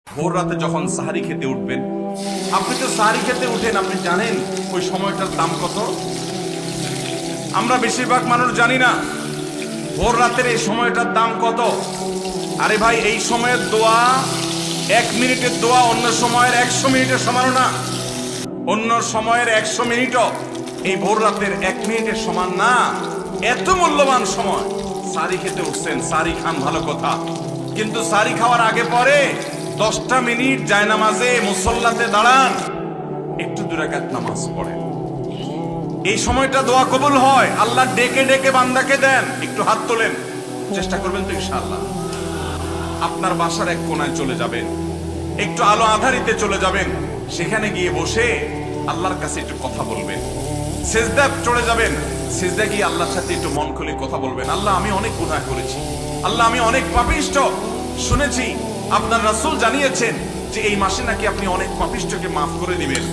ভোর রাতে যখন সাহারি খেতে উঠবেন, আপনি তো সাহারি খেতে উঠেন, আপনি জানেন ওই সময়টার দাম কত? আমরা বেশিরভাগ মানুষ জানি না ভোর রাতের এই সময়টার দাম কত। আরে ভাই, এই সময়ের দোয়া 1 মিনিটের দোয়া অন্য সময়ের 100 মিনিটের সমান না। অন্য সময়ের 100 মিনিটও এই ভোর রাতের 1 মিনিটের সমান না। এত মূল্যবান সময়। সাহারি খেতে উঠছেন, সাহারি খান, ভালো কথা, কিন্তু সাহারি খাওয়ার আগে পরে 10টা মিনিট জায়নামাজে মুসল্লাতে দাঁড়ান, একটু 2 রাকাত নামাজ পড়েন। এই সময়টা দোয়া কবুল হয়। আল্লাহ ডেকে ডেকে বান্দাকে দেন। একটু হাত তোলেন, চেষ্টা করবেন তো ইনশাআল্লাহ। আপনার বাসার এক কোণায় চলে যাবেন, একটু আলো আধারিতে চলে যাবেন, সেখানে গিয়ে বসে আল্লাহর কাছে একটু কথা বলবেন। সিজদা চলে যাবেন, সিজদা গিয়ে আল্লাহর সাথে একটু মন খুলে কথা বলবেন। আল্লাহ, আমি অনেক গুনাহ করেছি, আল্লাহ আমি অনেক পাপিষ্ঠ। শুনেছি আপনার রাসূল জানিয়েছেন যে এই মাসে নাকি আপনি অনেক পাপিষ্ঠকে মাফ করে দিবেন।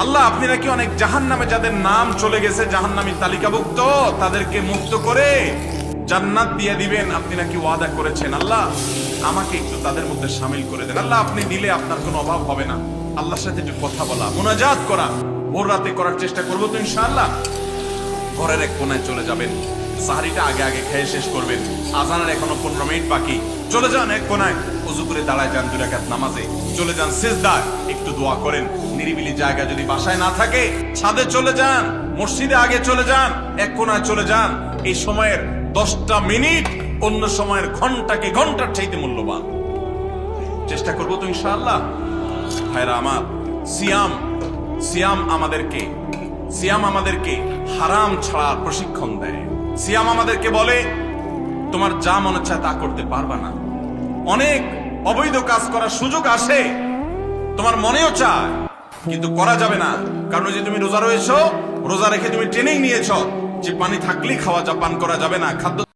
আল্লাহ, আপনি নাকি অনেক জাহান্নামে যাদের নাম চলে গেছে জাহান্নামী তালিকাভুক্ত, তাদেরকে মুক্ত করে জান্নাত দিয়ে দিবেন। আপনি নাকি ওয়াদা করেছেন। আল্লাহ, আমাকে একটু তাদের মধ্যে শামিল করে দেন। আল্লাহ, আপনি দিলে আপনার কোনো অভাব হবে না। আল্লাহর সাথে একটু কথা বলা, মুনাজাত করা ভোর রাতে করার চেষ্টা করবো তো ইনশাআল্লাহ। ঘরের এক কোণায় চলে যাবেন, সাহারিটা আগে আগে খেয়ে শেষ করবেন। আজানের এখনো 15 মিনিট বাকি। চলে যান এক কোণায়, ওযু করে দাঁড়ায় যান 2 রাকাত নামাজে। চলে যান সিজদায়, একটু দোয়া করেন। নিরিবিলি জায়গা যদি বাসায় না থাকে, ছাদে চলে যান, মসজিদে আগে চলে যান, এক কোণায় চলে যান। এই সময়ের 10টা মিনিট অন্য সময়ের ঘন্টাকে ঘন্টার চাইতে মূল্যবান। চেষ্টা করবো তো ইনশাআল্লাহ। ভাইরা আমার, সিয়াম আমাদেরকে হারাম ছাড়ার প্রশিক্ষণ দেয়। সিয়াম আমাদেরকে বলে তোমার যা মনে চায় তা করতে পারবা না। অনেক অবৈধ কাজ করার সুযোগ আসে, তোমার মনেও চায়, কিন্তু করা যাবে না। কারণ যে তুমি রোজা রয়েছো, রোজা রেখে তুমি ট্রেনিং নিয়েছো যে পানি থাকলেই খাওয়া পান করা যাবে না, খাদ্য